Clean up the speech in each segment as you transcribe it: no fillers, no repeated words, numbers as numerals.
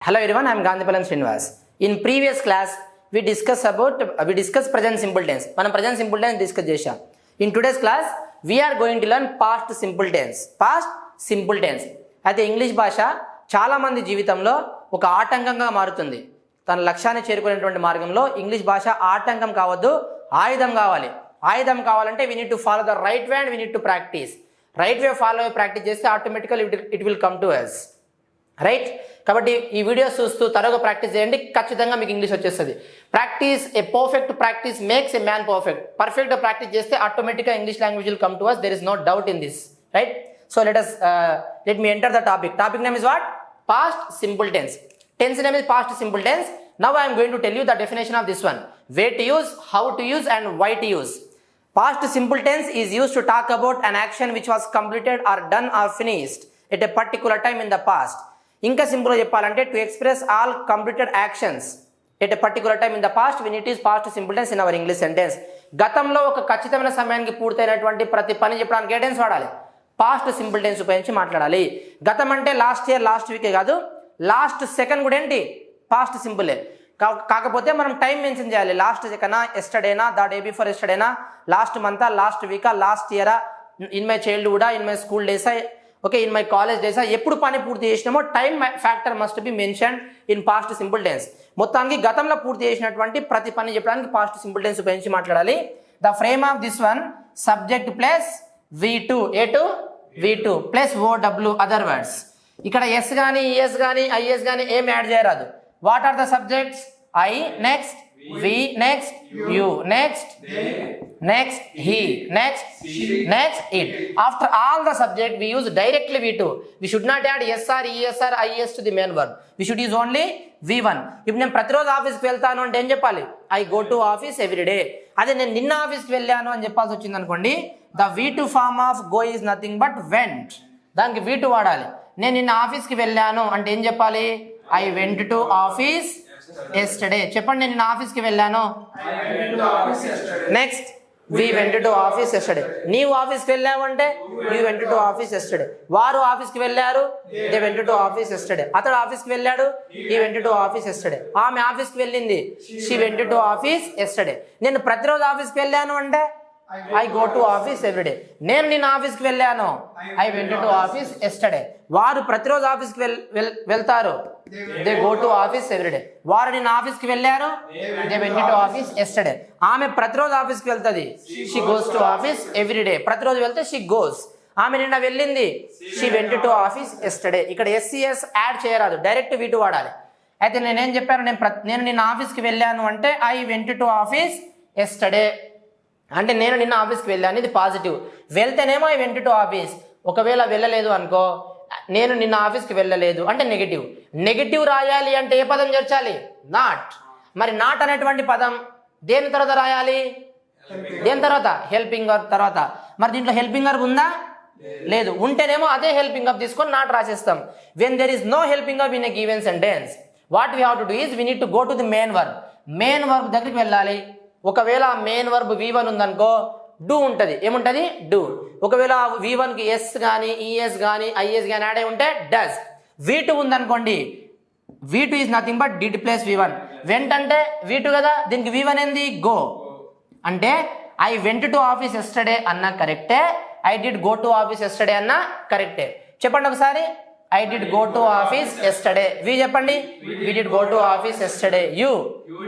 Hello everyone, I am Gandhipalam Srinivas. In previous class, we discussed present simple tense. మనం present simple tense discuss చేశాం. In today's class, we are going to learn past simple tense. Past simple tense. అయితే English భాష చాలా మంది జీవితంలో ఒక ఆటంకంగా మారుతుంది. తన లక్ష్యాన్ని చేరుకునేటువంటి మార్గంలో ఇంగ్లీష్ భాష ఆటంకం కావద్దు, ఆయుధం కావాలి. ఆయుధం కావాలంటే we need to follow the right way and we need to practice. Right way follow అయ్యి ప్రాక్టీస్ చేస్తే automatically it will come to us. Right, కాబట్టి ఈ వీడియోస్ చూస్తూ తరగా ప్రాక్టీస్ చేయండి, ఖచ్చితంగా మీకు ఇంగ్లీష్ వచ్చేస్తుంది. Practice, a perfect practice makes a man perfect. పర్ఫెక్ట్గా ప్రాక్టీస్ చేస్తే ఆటోమేటిక్గా English language will come to us. There is no doubt in this. Right, so let me enter the topic. Topic name is what? Past simple tense. Tense name is past simple tense. Now I am going to tell you the definition of this one. Where to use, how to use and why to use. Past simple tense is used to talk about an action which was completed or done or finished at a particular time in the past. ఇంకా simple గా చెప్పాలంటే to express all completed actions at a particular time in the past when it is past simple tense in our English sentence. గతంలో ఒక ఖచ్చితమైన సమయానికి పూర్తయినటువంటి ప్రతి పని చెప్పడానికి ఏ టెన్స్ వాడాలి? పాస్ట్ సింపుల్ టెన్స్ ఉపయోగించి మాట్లాడాలి. గతం అంటే లాస్ట్ ఇయర్, లాస్ట్ వీకే కాదు, లాస్ట్ సెకండ్ కూడా ఏంటి? పాస్ట్ సింపులే. కాకపోతే మనం టైం మెన్షన్ చేయాలి. లాస్ట్ సెకండా, ఎస్టర్డేనా, ద డే బిఫోర్ ఎస్టర్డేనా, లాస్ట్ మంతా, లాస్ట్ వీకా, లాస్ట్ ఇయరా, ఇన్ మై చైల్డ్హుడా, ఇన్ మై స్కూల్ డేసా, ఓకే, ఇన్ మై కాలేజ్ డేసా, ఎప్పుడు పని పూర్తి చేసినామో time factor must be mention in past simple tense. మొత్తానికి గతంలో పూర్తి చేసినటువంటి ప్రతి పని చెప్పడానికి పాస్ట్ సింపుల్ టెన్స్ ఉపయోగించి మాట్లాడాలి. The frame of this one, subject plus V2, A2 V2 plus OW other words. ఇక్కడ ఎస్ కానీ, ఈఎస్ కానీ, ఐఎస్ కానీ ఏం యాడ్ చేయరాదు. What are the subjects? I next, we next, you next, next, he next, next, it. After all the subject we use directly V2. We should not add yes or es or is to the main verb. We should use only V1. ఇప్పుడు నేను ప్రతిరోజు ఆఫీస్కి వెళ్తాను అంటే ఏం చెప్పాలి? I go to office every day. అదే నేను నిన్న ఆఫీస్కి వెళ్ళాను అని చెప్పాల్సి వచ్చింది అనుకోండి, the V2 form of go is nothing but went. దానికి V2 వాడాలి. నేను నిన్న ఆఫీస్కి వెళ్ళాను అంటే ఏం చెప్పాలి? I went to office yesterday. చెప్పండి, నేను ఆఫీస్కి వెళ్ళాను. Next, we went to office yesterday. నీవు ఆఫీస్కి వెళ్ళావు అంటే you went to office yesterday. వారు ఆఫీస్కి వెళ్ళారు, they went to office yesterday. అతడు ఆఫీస్కి వెళ్ళాడు, he went to office yesterday. ఆమె ఆఫీస్కి వెళ్ళింది, she went to office yesterday. నేను ప్రతిరోజు ఆఫీస్కి వెళ్ళాను అంటే I go to office every day. నేను నిన్న ఆఫీస్కి వెళ్ళాను, I went to office yesterday. వారు ప్రతిరోజు ఆఫీస్కి వెళ్తారు, they go to office every day. వారు నిన్న ఆఫీస్కి వెళ్ళారు, they went to office yesterday. ఆమె ప్రతిరోజు ఆఫీస్కి వెళ్తుంది, she goes to office every day. ప్రతిరోజు వెళ్తే she goes. ఆమె నిన్న వెళ్ళింది, she went to office yesterday. ఇక్కడ SCS యాడ్ చేయరాదు, డైరెక్ట్ V2 వాడాలి. అయితే నేనేం చెప్పాను? నేను నిన్న ఆఫీస్కి వెళ్ళాను అంటే I went to office yesterday. అంటే నేను నిన్న ఆఫీస్కి వెళ్ళాను, ఇది positive. వెళ్తేనేమో I went to office. ఒకవేళ వెళ్ళలేదు అనుకో, నేను నిన్న ఆఫీస్కి వెళ్ళలేదు అంటే నెగిటివ్. నెగిటివ్ రాయాలి అంటే ఏ పదం చేర్చాలి? నాట్. మరి నాట్ అనేటువంటి పదం దేని తర్వాత రాయాలి? దేని తర్వాత? హెల్పింగ్ వర్బ్ తర్వాత. మరి దీంట్లో హెల్పింగ్ వర్బ్ ఉందా? లేదు. ఉంటేనేమో అదే హెల్పింగ్ వర్బ్ తీసుకొని నాట్ రాసేస్తాం. When there is no helping verb in a given sentence, what we have to do is we need to go to the main verb. Main verb దగ్గరికి వెళ్ళాలి. ఒకవేళ main verb V1 ఉందనుకో, do ఉంటుంది. ఏముంటుంది? Do. ఒకవేళ V1కి yes కానీ, ES కానీ, IS కానీ యాడ్ అయి ఉంటే డస్. V2 ఉందనుకోండి, V2 is nothing but did plus V1. Vent అంటే V2 కదా, దీనికి V1 ఏంది? గో. అంటే I went to office yesterday అన్నా కరెక్టే, I did go to office yesterday అన్నా కరెక్టే. చెప్పండి ఒకసారి. I did go to office yesterday. We చెప్పండి. We did go to office yesterday. You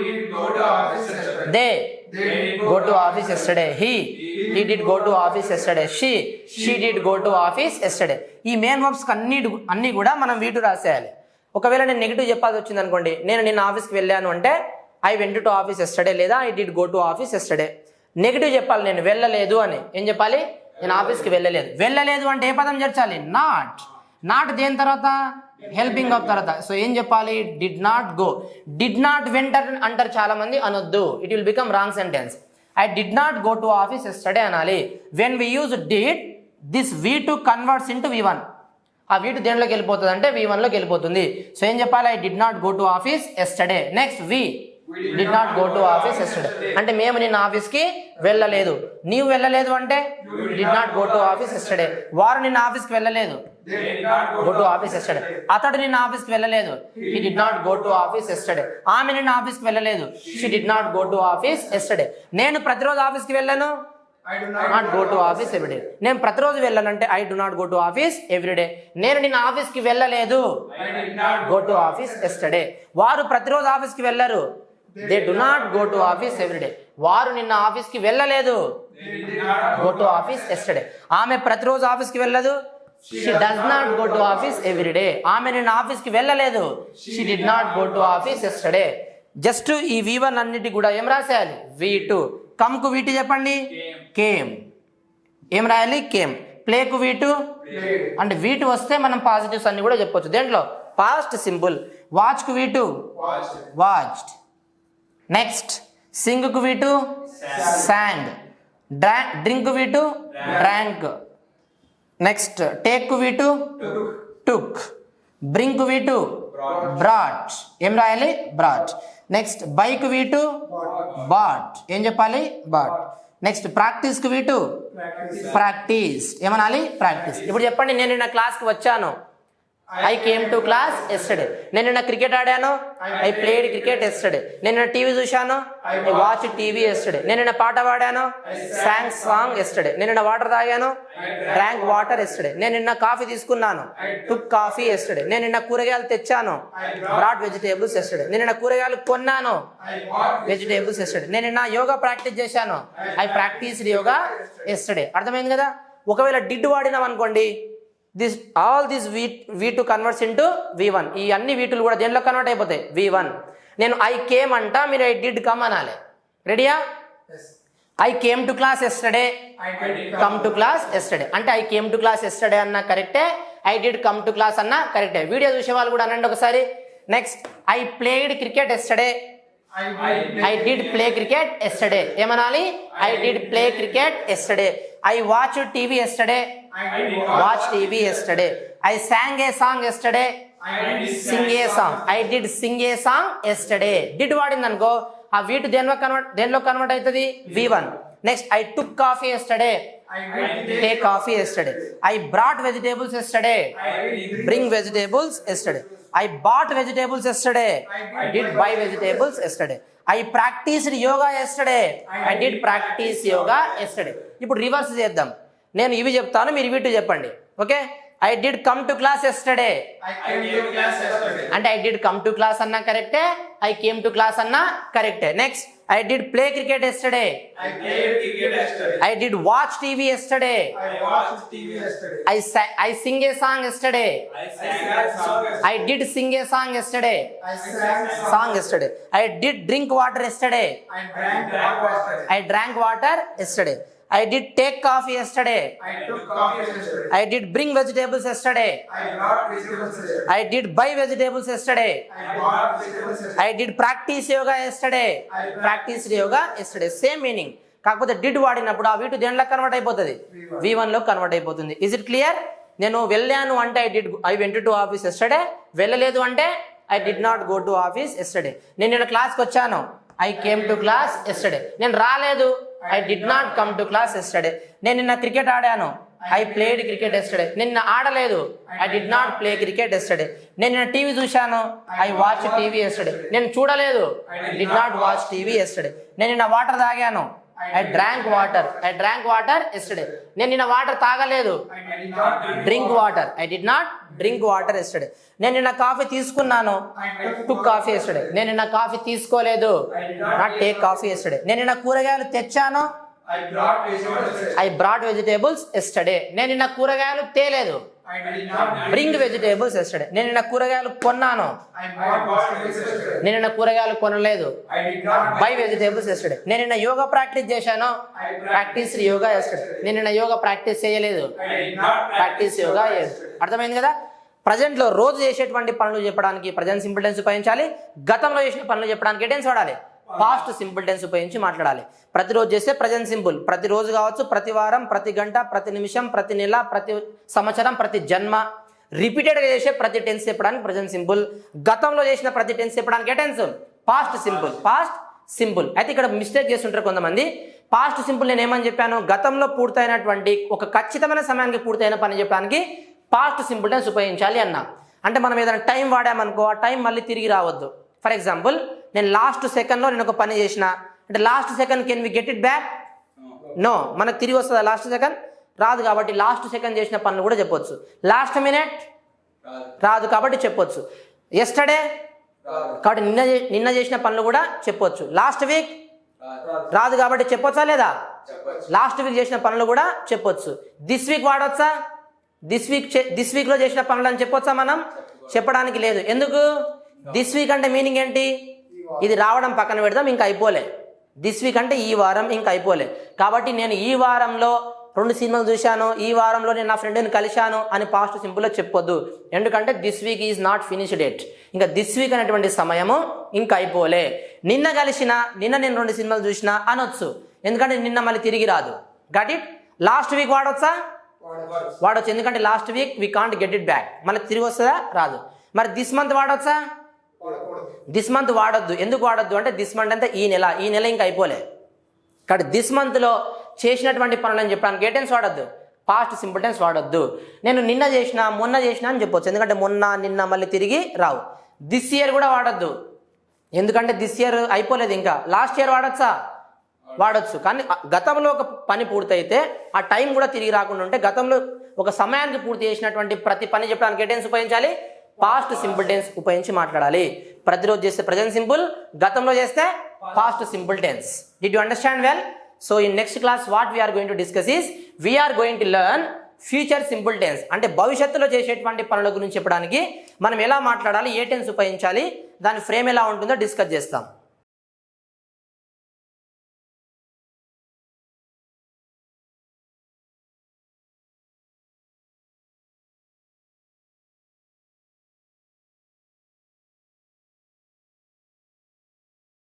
did go to office yesterday. They did go to office yesterday. He did go to office yesterday. She did go to office yesterday. ఈ main verbs అన్ని కూడా మనం V2 రాసేయాలి. ఒకవేళ నేను negative చెప్పాల్సి వచ్చింది అనుకోండి, నేను నిన్న ఆఫీస్కి వెళ్ళాను అంటే I went to office yesterday లేదా I did go to office yesterday. Negative చెప్పాలి, నేను వెళ్ళలేదు అని. ఏం చెప్పాలి? నేను ఆఫీస్కి వెళ్ళలేదు. వెళ్ళలేదు అంటే ఏ పదం చేర్చాలి? నాట్. నాట్ దేని తర్వాత? హెల్పింగ్ ఆఫ్ తర్వాత. సో ఏం చెప్పాలి? Did not go. Did not went అంటారు చాలా మంది, అనొద్దు. It will become wrong sentence. I did not go to office yesterday అనాలి. When we use did, this V2 converts into V1. ఆ V2 దేంట్లోకి వెళ్ళిపోతుంది అంటే V1లోకి వెళ్ళిపోతుంది. సో ఏం చెప్పాలి? I did not go to office yesterday. Next, did not go to office yesterday. అంటే మేము నిన్న ఆఫీస్కి వెళ్ళలేదు. నీవు వెళ్ళలేదు అంటే did not go to office yesterday. వారు నిన్న ఆఫీస్కి వెళ్ళలేదు, గో టు ఆఫీస్ ఎస్టర్డే. అతడు నిన్న ఆఫీస్కి వెళ్ళలేదు, he did not go to office yesterday. ఆమె నిన్న ఆఫీస్కి వెళ్ళలేదు, she did not go to office yesterday. నేను ప్రతిరోజు ఆఫీస్కి వెళ్ళాను, not go to office everyday. నేను ప్రతిరోజు వెళ్ళానంటే I do not go to office everyday. నేను నిన్న ఆఫీస్కి వెళ్ళలేదు, గో టు ఆఫీస్ ఎస్టర్డే. వారు ప్రతిరోజు ఆఫీస్కి వెళ్ళరు, they do not go to office everyday. వారు నిన్న ఆఫీస్కి వెళ్ళలేదు, గో టు ఆఫీస్ ఎస్టర్డే. ఆమె ప్రతిరోజు ఆఫీస్కి వెళ్ళదు, she does not go to office everyday. ఆమె నిన్న ఆఫీస్కి వెళ్ళలేదు, she did not go to office yesterday. Just ఈ V1 అన్నిటి కూడా ఏం రాసేయాలి, V2. కమ్కు V2 చెప్పండి, కేమ్. ఏం రాయాలి, కేమ్. ప్లేకు V2 అంటే V2 వస్తే మనం పాజిటివ్స్ అన్ని కూడా చెప్పొచ్చు దేంట్లో, పాస్ట్ సింపుల్. వాచ్కు V2 వాచ్డ్. నెక్స్ట్ సింగ్కు V2 sang. Drink V2 drank. Next take V2 took. Bring V2 brought. ఏం రాయాలి, brought. Next buy V2 bought. ఏం చెప్పాలి, బాట్. నెక్స్ట్ ప్రాక్టీస్కి V2 ప్రాక్టీస్. ఏమనాలి, ప్రాక్టీస్. ఇప్పుడు చెప్పండి, నేను నిన్న క్లాస్కి వచ్చాను, I came to class yesterday. నేను నిన్న క్రికెట్ ఆడాను, ఐ ప్లేడ్ క్రికెట్ ఎస్టర్డే. నేను నిన్న టీవీ చూశాను, ఐ వాచ్ టీవీ ఎస్టర్డే. నేను నిన్న పాట పాడాను, సాంగ్ సాంగ్ ఎస్టర్డే. నేను నిన్న వాటర్ తాగాను, డ్రాంక్ వాటర్ ఎస్టర్డే. నేను నిన్న కాఫీ తీసుకున్నాను, టుక్ కాఫీ ఎస్టర్డే. నేను నిన్న కూరగాయలు తెచ్చాను, బ్రాట్ వెజిటేబుల్స్ ఎస్టర్డే. నేను నిన్న కూరగాయలు కొన్నాను, వెజిటేబుల్స్ ఎస్టర్డే. నేను నిన్న యోగా ప్రాక్టీస్ చేశాను, ఐ ప్రాక్టీస్డ్ యోగా ఎస్టర్డే. అర్థమైంది కదా. ఒకవేళ డిడ్ వాడినాం అనుకోండి, all this V2 converts into V1. ఈ అన్ని V2లు కూడా దేంట్లో కన్వర్ట్ అయిపోతాయి, V1. నేను ఐ కేమ్ అంట, మీరు ఐ డిడ్ కమ్ అనాలి. రెడీయా? I came to class yesterday, come to class yesterday. అంటే I came to class yesterday అన్న కరెక్టే, I did come to class అన్న కరెక్టే. వీడియో చూసే వాళ్ళు కూడా అనండి ఒకసారి. Next I played cricket yesterday, I did play cricket yesterday. ఏమనాలి, I did play cricket yesterday. I watch TV yesterday, watch TV yesterday. I sang a song yesterday, sing a song. I did sing a song yesterday. Did వాడింది అనుకో, ఆ V2 దేనిలో convert అవుతుంది, V1. Next I took coffee yesterday, take coffee yesterday. I brought vegetables yesterday, bring vegetables yesterday. I bought vegetables yesterday, I did buy vegetables yesterday. I practiced yoga yesterday, I did practice yoga yesterday. ఇప్పుడు reverse చేద్దాం. నేను ఇవి చెప్తాను, మీరు V2 చెప్పండి. Okay. I did come to class yesterday అంటే I did come to class అన్నా కరెక్టే, ఐ కేమ్ టు క్లాస్ అన్నా కరెక్టే. Next I did play cricket yesterday, I did watch TV yesterday, I sing a song yesterday, I did sing a song yesterday, song yesterday. I did drink water yesterday, I drank water yesterday. I did take coffee yesterday, I took coffee yesterday. I did bring vegetables yesterday, I brought vegetables yesterday. I did buy vegetables yesterday, I bought vegetables yesterday. I did practice yoga yesterday, practiced yoga yesterday. Same meaning. కాకపోతే did వాడినప్పుడు ఆ V2 దేంట్లో convert అయిపోతుంది, V1 లో convert అయిపోతుంది. Is it clear? నేను వెళ్ళాను అంటే I went to office yesterday, వెళ్ళలేదు అంటే I did not go to office yesterday. నేను నిన్న క్లాస్కి వచ్చాను, I came to class yesterday. నేను రాలేదు, I did not come to class yesterday. నేను నిన్న క్రికెట్ ఆడాను, ఐ ప్లేడ్ క్రికెట్ ఎస్టర్డే. నిన్న ఆడలేదు, I did not play cricket yesterday. నేను నిన్న టీవీ చూశాను, ఐ వాచ్ టీవీ ఎస్టర్డే. నేను చూడలేదు, I did not watch TV yesterday. నేను నిన్న వాటర్ తాగాను, ఐ డ్రాంక్ వాటర్ ఎస్టర్డే. నేను నిన్న వాటర్ తాగలేదు, drink water, I did not drink water yesterday. నేను నిన్న కాఫీ తీసుకున్నాను, టుక్ కాఫీ ఎస్టర్డే. నేను నిన్న కాఫీ తీసుకోలేదు, నాట్ టేక్ కాఫీ ఎస్టర్డే. నేను నిన్న కూరగాయలు తెచ్చాను, ఐ బ్రాట్ వెజిటేబుల్స్ ఎస్టర్డే. నేను నిన్న కూరగాయలు తేలేదు, బ్రింగ్ వెజిటేబుల్స్ ఎస్టర్డే. నేను నిన్న కూరగాయలు కొన్నాను, నేను నిన్న కూరగాయలు కొనలేదు, బై వెజిటేబుల్స్ ఎస్టర్డే. నేను నిన్న యోగా ప్రాక్టీస్ చేశాను, ప్రాక్టీస్ యోగా ఎస్టర్డే. నేను నిన్న యోగా ప్రాక్టీస్ చేయలేదు, ప్రాక్టీస్ యోగా. అర్థమైంది కదా. ప్రజెంట్లో రోజు చేసేటువంటి పనులు చెప్పడానికి ప్రజెంట్ సింపుల్ టెన్స్ ఉపయోగించాలి. గతంలో చేసిన పనులు చెప్పడానికి ఏ టెన్స్ వాడాలి, పాస్ట్ సింపుల్ టెన్స్ ఉపయోగించి మాట్లాడాలి. ప్రతిరోజు చేస్తే ప్రజెంట్ సింపుల్, ప్రతిరోజు కావచ్చు, ప్రతి వారం, ప్రతి గంట, ప్రతి నిమిషం, ప్రతి నెల, ప్రతి సంవత్సరం, ప్రతి జన్మ, రిపీటెడ్గా చేసే ప్రతి టెన్స్ చెప్పడానికి ప్రజెంట్ సింపుల్. గతంలో చేసిన ప్రతి టెన్స్ చెప్పడానికి ఏ టెన్స్, పాస్ట్ సింపుల్. అయితే ఇక్కడ మిస్టేక్ చేస్తుంటారు కొంతమంది. పాస్ట్ సింపుల్ నేను ఏమని చెప్పాను, గతంలో పూర్తయినటువంటి ఒక ఖచ్చితమైన సమయానికి పూర్తయిన పని చెప్పడానికి పాస్ట్ సింపుల్ టెన్స్ ఉపయోగించాలి అన్నా. అంటే మనం ఏదైనా టైం వాడామనుకో, ఆ టైం మళ్ళీ తిరిగి రావద్దు. ఫర్ ఎగ్జాంపుల్, నేను లాస్ట్ సెకండ్లో నేను ఒక పని చేసిన అంటే last second can we get it back? No. మనకు తిరిగి వస్తుందా లాస్ట్ సెకండ్? రాదు. కాబట్టి లాస్ట్ సెకండ్ చేసిన పనులు కూడా చెప్పొచ్చు. లాస్ట్ మినిట్ రాదు కాబట్టి చెప్పొచ్చు. ఎస్టర్డే కాబట్టి నిన్న చేసిన పనులు కూడా చెప్పొచ్చు. లాస్ట్ వీక్ రాదు కాబట్టి చెప్పొచ్చా లేదా? లాస్ట్ వీక్ చేసిన పనులు కూడా చెప్పొచ్చు. దిస్ వీక్ వాడొచ్చా? దిస్ వీక్లో చేసిన పనులు అని చెప్పొచ్చా? మనం చెప్పడానికి లేదు. ఎందుకు? దిస్ వీక్ అంటే మీనింగ్ ఏంటి? ఇది రావడం పక్కన పెడదాం, ఇంకా అయిపోలే. దిస్ వీక్ అంటే ఈ వారం, ఇంకా అయిపోలే. కాబట్టి నేను ఈ వారంలో 2 సినిమాలు చూశాను, ఈ వారంలో నేను నా ఫ్రెండ్ని కలిశాను అని పాస్ట్ సింపుల్లో చెప్పొద్దు. ఎందుకంటే this week is not finished at. ఇంకా దిస్ వీక్ అనేటువంటి సమయము ఇంకా అయిపోలే. నిన్న నేను 2 సినిమాలు చూసినా అనొచ్చు, ఎందుకంటే నిన్న మళ్ళీ తిరిగి రాదు. Got it? లాస్ట్ వీక్ వాడొచ్చా? వాడొచ్చు, ఎందుకంటే last week we can't get it back. మళ్ళీ తిరిగి వస్తుందా? రాదు. మరి దిస్ మంత్ వాడొచ్చా? దిస్ మంత్ వాడొద్దు. ఎందుకు వాడొద్దు అంటే దిస్ మంత్ అంటే ఈ నెల ఇంకా అయిపోలే. కాబట్టి దిస్ మంత్లో చేసినటువంటి పనులు అని చెప్పడానికి ఏ టెన్స్ వాడొద్దు? పాస్ట్ సింపుల్ టెన్స్ వాడొద్దు. నేను నిన్న చేసిన, మొన్న చేసిన అని చెప్పొచ్చు, ఎందుకంటే మొన్న నిన్న మళ్ళీ తిరిగి రావు. దిస్ ఇయర్ కూడా వాడొద్దు, ఎందుకంటే దిస్ ఇయర్ అయిపోలేదు ఇంకా. లాస్ట్ ఇయర్ వాడొచ్చా? వాడొచ్చు. కానీ గతంలో ఒక పని పూర్తయితే ఆ టైం కూడా తిరిగి రాకుండా ఉంటే, గతంలో ఒక సమయానికి పూర్తి చేసినటువంటి ప్రతి పని చెప్పడానికి ఏ టెన్స్ ఉపయోగించాలి? పాస్ట్ సింపుల్ టెన్స్ ఉపయోగించి మాట్లాడాలి. ప్రతిరోజు చేస్తే ప్రజెంట్ సింపుల్, గతంలో చేస్తే past simple tense. Did you understand well? So in next class what we're going to discuss is we're going to learn future simple tense. అంటే భవిష్యత్తులో చేసేటువంటి పనుల గురించి చెప్పడానికి మనం ఎలా మాట్లాడాలి, ఏ టెన్స్ ఉపయోగించాలి, దాని ఫ్రేమ్ ఎలా ఉంటుందో డిస్కస్ చేస్తాం.